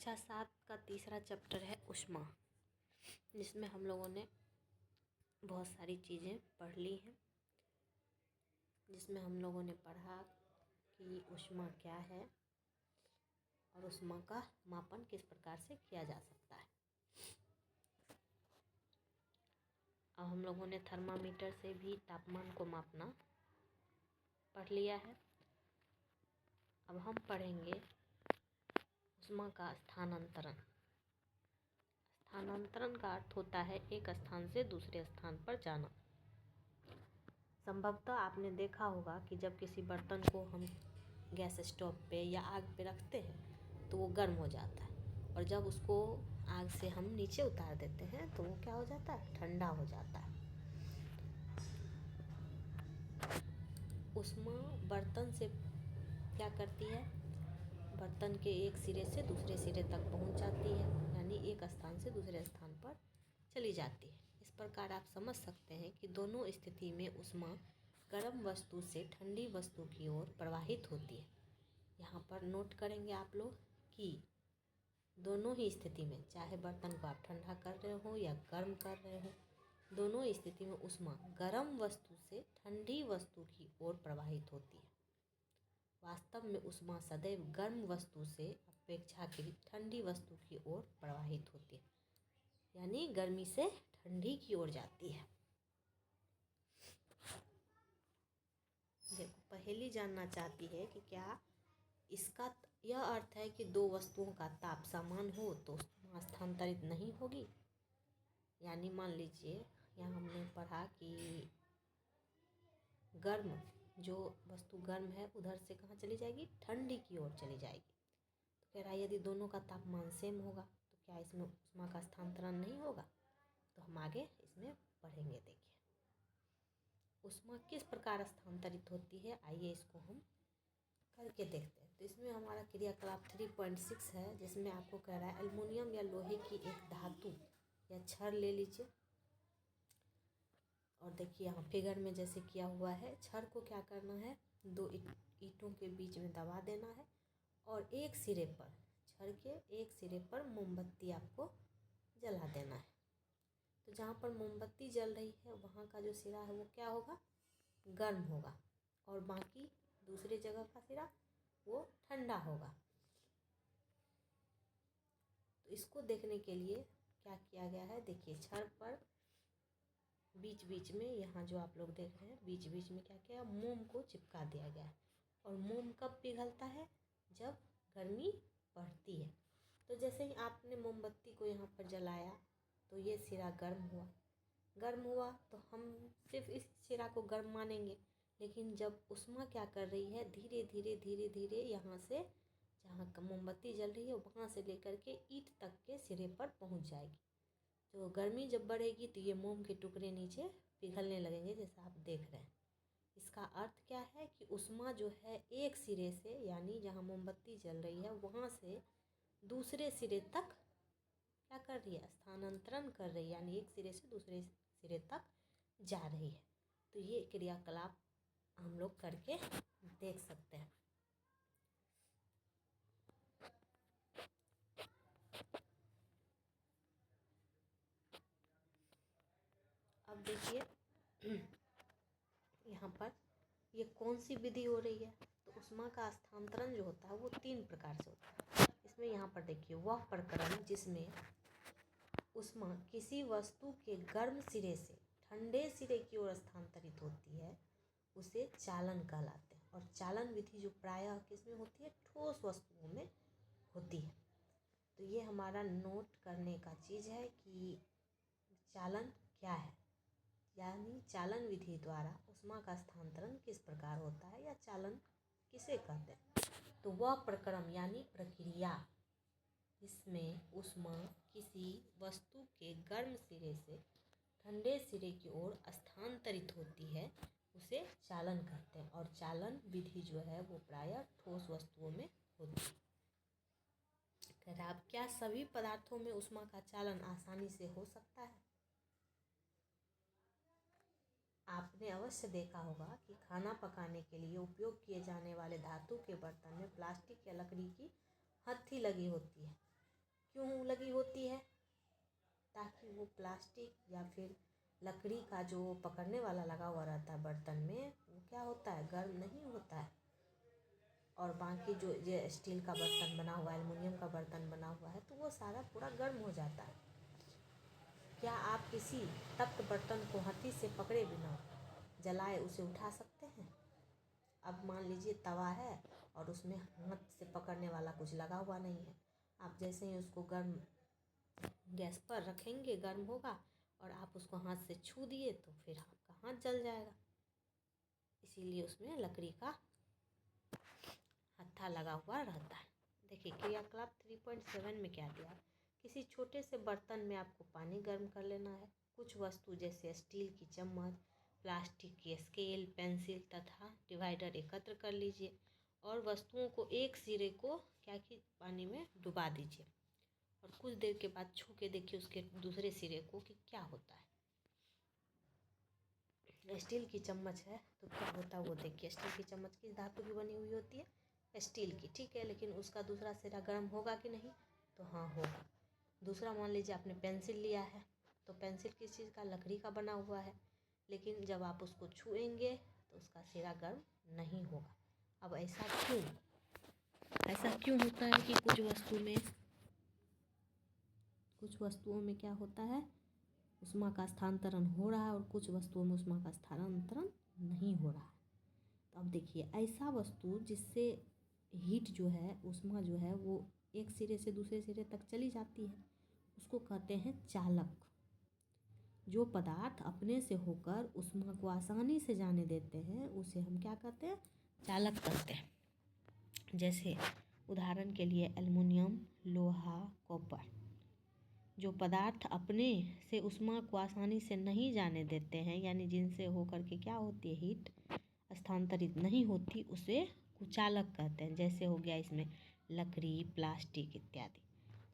कक्षा 7 का तीसरा चैप्टर है ऊष्मा, जिसमें हम लोगों ने बहुत सारी चीज़ें पढ़ ली हैं। जिसमें हम लोगों ने पढ़ा कि ऊष्मा क्या है और ऊष्मा का मापन किस प्रकार से किया जा सकता है। अब हम लोगों ने थर्मामीटर से भी तापमान को मापना पढ़ लिया है। अब हम पढ़ेंगे ऊष्मा का स्थानांतरण। स्थानांतरण का अर्थ होता है एक स्थान से दूसरे स्थान पर जाना। संभवतः आपने देखा होगा कि जब किसी बर्तन को हम गैस स्टोव पे या आग पे रखते हैं तो वो गर्म हो जाता है, और जब उसको आग से हम नीचे उतार देते हैं तो वो क्या हो जाता है, ठंडा हो जाता है। ऊष्मा बर्तन से क्या करती है, बर्तन के एक सिरे से दूसरे सिरे तक पहुंच जाती है, यानी एक स्थान से दूसरे स्थान पर चली जाती है। इस प्रकार आप समझ सकते हैं कि दोनों स्थिति में ऊष्मा गर्म वस्तु से ठंडी वस्तु की ओर प्रवाहित होती है। यहाँ पर नोट करेंगे आप लोग कि दोनों ही स्थिति में, चाहे बर्तन को आप ठंडा कर रहे हो या गर्म कर रहे हो, दोनों स्थिति में ऊष्मा गर्म वस्तु से ठंडी वस्तु की ओर प्रवाहित होती है। वास्तव में ऊष्मा सदैव गर्म वस्तु से अपेक्षाकृत ठंडी वस्तु की ओर प्रवाहित होती है, यानी गर्मी से ठंडी की ओर जाती है। देखो, पहेली जानना चाहती है कि क्या इसका यह अर्थ है कि दो वस्तुओं का ताप समान हो तो ऊष्मा स्थानांतरित नहीं होगी। यानी मान लीजिए यहाँ हमने पढ़ा कि गर्म, जो वस्तु गर्म है उधर से कहाँ चली जाएगी, ठंडी की ओर चली जाएगी। तो कह रहा है यदि दोनों का तापमान सेम होगा तो क्या इसमें ऊष्मा का स्थानांतरण नहीं होगा। तो हम आगे इसमें पढ़ेंगे। देखिए ऊष्मा किस प्रकार स्थानांतरित होती है, आइए इसको हम करके देखते हैं। तो इसमें हमारा क्रियाकलाप 3.6 है, जिसमें आपको कह रहा है एल्युमिनियम या लोहे की एक धातु या छड़ ले लीजिए। और देखिए यहाँ फिगर में जैसे किया हुआ है, छड़ को क्या करना है, दो ईंटों के बीच में दबा देना है और एक सिरे पर, छड़ के एक सिरे पर मोमबत्ती आपको जला देना है। तो जहाँ पर मोमबत्ती जल रही है वहाँ का जो सिरा है वो क्या होगा, गर्म होगा, और बाकी दूसरी जगह का सिरा वो ठंडा होगा। तो इसको देखने के लिए क्या किया गया है, देखिए छड़ पर बीच बीच में, यहाँ जो आप लोग देख रहे हैं बीच बीच में क्या किया, मोम को चिपका दिया गया है। और मोम कब पिघलता है, जब गर्मी बढ़ती है। तो जैसे ही आपने मोमबत्ती को यहाँ पर जलाया तो ये सिरा गर्म हुआ तो हम सिर्फ इस सिरा को गर्म मानेंगे। लेकिन जब ऊष्मा क्या कर रही है, धीरे धीरे यहाँ से जहाँ मोमबत्ती जल रही है वहाँ से लेकर के ईंट तक के सिरे पर पहुँच जाएगी। तो गर्मी जब बढ़ेगी तो ये मोम के टुकड़े नीचे पिघलने लगेंगे, जैसा आप देख रहे हैं। इसका अर्थ क्या है कि ऊष्मा जो है एक सिरे से, यानी जहाँ मोमबत्ती जल रही है वहाँ से दूसरे सिरे तक क्या कर रही है, स्थानांतरण कर रही है, यानी एक सिरे से दूसरे सिरे तक जा रही है। तो ये क्रियाकलाप हम लोग करके देख सकते हैं। अब देखिए यहाँ पर ये कौन सी विधि हो रही है, तो ऊष्मा का स्थानांतरण जो होता है वो 3 प्रकार से होता है। इसमें यहाँ पर देखिए वह प्रकरण जिसमें ऊष्मा किसी वस्तु के गर्म सिरे से ठंडे सिरे की ओर स्थानांतरित होती है उसे चालन कहलाते हैं। और चालन विधि जो प्रायः किसमें होती है, ठोस वस्तुओं में होती है। तो ये हमारा नोट करने का चीज़ है कि चालन क्या है, यानी चालन विधि द्वारा ऊष्मा का स्थानांतरण किस प्रकार होता है या चालन किसे कहते हैं। तो वह प्रक्रम यानी प्रक्रिया जिसमें ऊष्मा किसी वस्तु के गर्म सिरे से ठंडे सिरे की ओर स्थानांतरित होती है उसे चालन कहते हैं। और चालन विधि जो है वो प्रायः ठोस वस्तुओं में होती है। कह रहा है, अब क्या सभी पदार्थों में ऊष्मा का चालन आसानी से हो सकता है। आपने अवश्य देखा होगा कि खाना पकाने के लिए उपयोग किए जाने वाले धातु के बर्तन में प्लास्टिक या लकड़ी की हत्थी लगी होती है। क्यों लगी होती है? ताकि वो प्लास्टिक या फिर लकड़ी का जो पकड़ने वाला लगा हुआ रहता है बर्तन में, वो क्या होता है, गर्म नहीं होता है। और बाकी जो ये स्टील का बर्तन बना हुआ है, एल्युमिनियम का बर्तन बना हुआ है, तो वो सारा पूरा गर्म हो जाता है। क्या आप किसी तप्त बर्तन को हाथी से पकड़े बिना जलाए उसे उठा सकते हैं? अब मान लीजिए तवा है और उसमें हाथ से पकड़ने वाला कुछ लगा हुआ नहीं है। आप जैसे ही उसको गर्म गैस पर रखेंगे, गर्म होगा और आप उसको हाथ से छू दिए तो फिर आपका हाथ जल जाएगा। इसीलिए उसमें लकड़ी का हत्था लगा हुआ रहता है। देखिए क्रियाकलाप 3.7 में क्या दिया, किसी छोटे से बर्तन में आपको पानी गर्म कर लेना है। कुछ वस्तु जैसे स्टील की चम्मच, प्लास्टिक की स्केल, पेंसिल तथा डिवाइडर एकत्र कर लीजिए और वस्तुओं को एक सिरे को क्या कि पानी में डुबा दीजिए और कुछ देर के बाद छू के देखिए उसके दूसरे सिरे को कि क्या होता है। स्टील की चम्मच है तो क्या होता है वो देखिए। स्टील की चम्मच किस धातु की बनी हुई होती है? स्टील की, ठीक है। लेकिन उसका दूसरा सिरा गर्म होगा कि नहीं? तो हाँ होगा। दूसरा मान लीजिए आपने पेंसिल लिया है तो पेंसिल किस चीज़ का? लकड़ी का बना हुआ है, लेकिन जब आप उसको छुएंगे तो उसका सिरा गर्म नहीं होगा। अब ऐसा क्यों? ऐसा क्यों होता है कि कुछ वस्तुओं में क्या होता है, ऊष्मा का स्थानांतरण हो रहा है और कुछ वस्तुओं में ऊष्मा का स्थानांतरण नहीं हो रहा है। तो अब देखिए ऐसा वस्तु जिससे हीट जो है, ऊष्मा जो है वो एक सिरे से दूसरे सिरे तक चली जाती है, उसको कहते हैं चालक। जो पदार्थ अपने से होकर ऊष्मा को आसानी से जाने देते हैं उसे हम क्या कहते हैं? चालक कहते हैं। जैसे उदाहरण के लिए एल्युमिनियम, लोहा, कॉपर। जो पदार्थ अपने से ऊष्मा को आसानी से नहीं जाने देते हैं, यानी जिनसे होकर के क्या होती है, हीट स्थानांतरित नहीं होती, उसे कुचालक कहते हैं। जैसे हो गया इसमें लकड़ी, प्लास्टिक इत्यादि।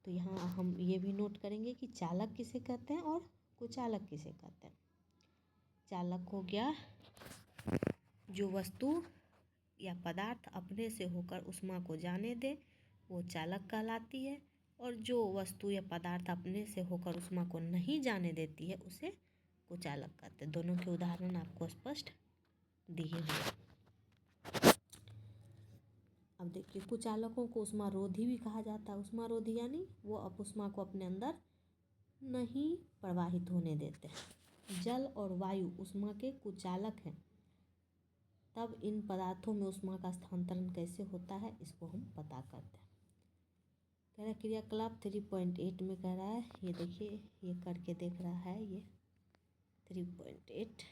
तो यहाँ हम ये भी नोट करेंगे कि चालक किसे कहते हैं और कुचालक किसे कहते हैं। चालक हो गया जो वस्तु या पदार्थ अपने से होकर ऊष्मा को जाने दे, वो चालक कहलाती है। और जो वस्तु या पदार्थ अपने से होकर ऊष्मा को नहीं जाने देती है उसे कुचालक कहते हैं। दोनों के उदाहरण आपको स्पष्ट दिए हुए। अब देखिए कुचालकों को ऊष्मारोधी भी कहा जाता है। ऊष्मारोधी यानी वो अब ऊष्मा को अपने अंदर नहीं प्रवाहित होने देते हैं। जल और वायु ऊष्मा के कुचालक हैं। तब इन पदार्थों में ऊष्मा का स्थानांतरण कैसे होता है इसको हम पता करते हैं। कह रहा है क्रियाकलाप 3.8 में कह रहा है, ये देखिए ये करके देख रहा है, ये 3.8।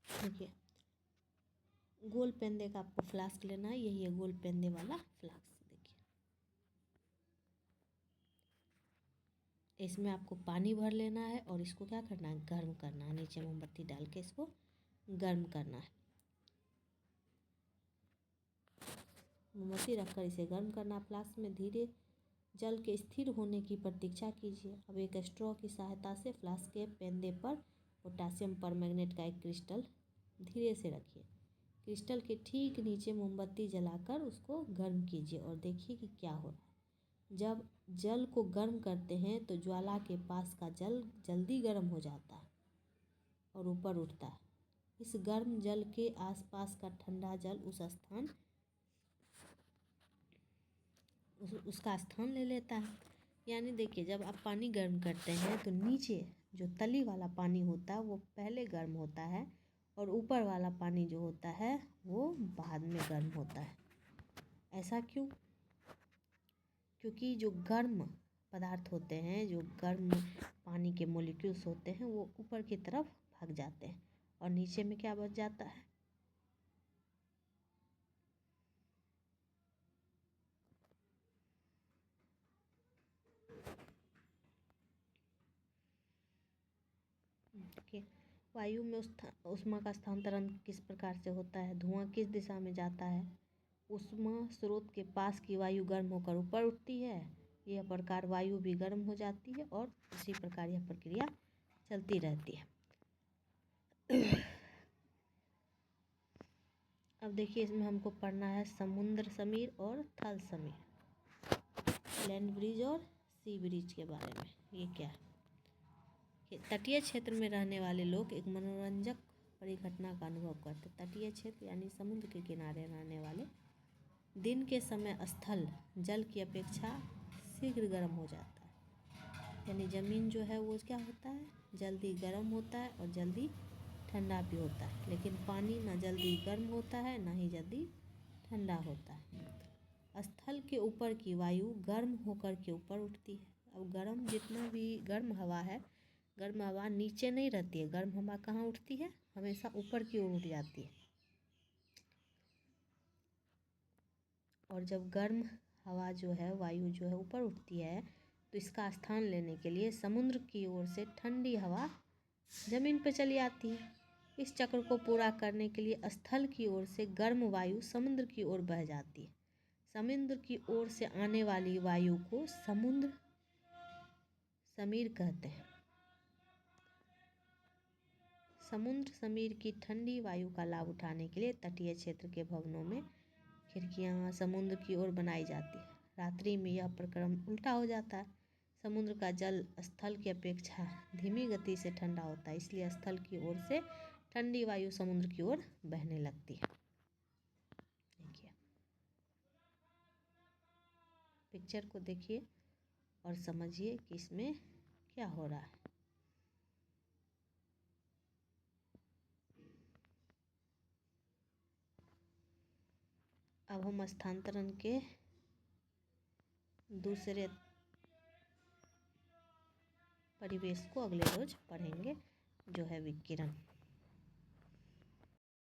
देखिए गोल पेंदे का आपको फ्लास्क लेना है, यही है गोल पेंदे वाला फ्लास्क। देखिए इसमें आपको पानी भर लेना है और इसको क्या करना है, गर्म करना है। नीचे मोमबत्ती डाल के इसको गर्म करना है। मोमबत्ती रखकर इसे गर्म करना। फ्लास्क में धीरे जल के स्थिर होने की प्रतीक्षा कीजिए। अब एक स्ट्रॉ की सहायता से फ्लास्क के पेंदे पर पोटासियम परमैंगनेट का एक क्रिस्टल धीरे से रखिए। क्रिस्टल के ठीक नीचे मोमबत्ती जलाकर उसको गर्म कीजिए और देखिए कि क्या हो रहा है। जब जल को गर्म करते हैं तो ज्वाला के पास का जल जल्दी गर्म हो जाता है और ऊपर उठता है। इस गर्म जल के आसपास का ठंडा जल उसका स्थान ले लेता है। यानी देखिए जब आप पानी गर्म करते हैं तो नीचे जो तली वाला पानी होता है वो पहले गर्म होता है और ऊपर वाला पानी जो होता है वो बाद में गर्म होता है। ऐसा क्यों? क्योंकि जो गर्म पदार्थ होते हैं, जो गर्म पानी के मॉलिक्यूल्स होते हैं, वो ऊपर की तरफ भाग जाते हैं और नीचे में क्या बच जाता है, देखिए वायु में ऊष्मा का स्थानांतरण किस प्रकार से होता है। धुआं किस दिशा में जाता है? ऊष्मा स्रोत के पास की वायु गर्म होकर ऊपर उठती है। यह प्रकार वायु भी गर्म हो जाती है और इसी प्रकार यह प्रक्रिया चलती रहती है। अब देखिए इसमें हमको पढ़ना है समुद्र समीर और थल समीर, लैंड ब्रिज और सी ब्रिज के बारे में। ये क्या है कि तटीय क्षेत्र में रहने वाले लोग एक मनोरंजक परिघटना का अनुभव करते। तटीय क्षेत्र यानी समुद्र के किनारे रहने वाले दिन के समय स्थल जल की अपेक्षा शीघ्र गर्म हो जाता है, यानी ज़मीन जो है वो क्या होता है, जल्दी गर्म होता है और जल्दी ठंडा भी होता है, लेकिन पानी ना जल्दी गर्म होता है ना ही जल्दी ठंडा होता है। स्थल के ऊपर की वायु गर्म होकर के ऊपर उठती है। अब गर्म जितना भी गर्म हवा है, गर्म हवा नीचे नहीं रहती है, गर्म हवा कहाँ उठती है, हमेशा ऊपर की ओर उठ जाती है। और जब गर्म हवा जो है, वायु जो है ऊपर उठती है, तो इसका स्थान लेने के लिए समुद्र की ओर से ठंडी हवा ज़मीन पर चली आती है। इस चक्र को पूरा करने के लिए स्थल की ओर से गर्म वायु समुद्र की ओर बह जाती है। समुद्र की ओर से आने वाली वायु को समुद्र समीर कहते हैं। समुद्र समीर की ठंडी वायु का लाभ उठाने के लिए तटीय क्षेत्र के भवनों में खिड़कियां समुद्र की ओर बनाई जाती है। रात्रि में यह प्रक्रम उल्टा हो जाता है। समुद्र का जल स्थल की अपेक्षा धीमी गति से ठंडा होता है, इसलिए स्थल की ओर से ठंडी वायु समुद्र की ओर बहने लगती है। देखिए पिक्चर को देखिए और समझिए कि इसमें क्या हो रहा है। अब हम स्थानांतरण के दूसरे परिवेश को अगले रोज पढ़ेंगे, जो है विकिरण।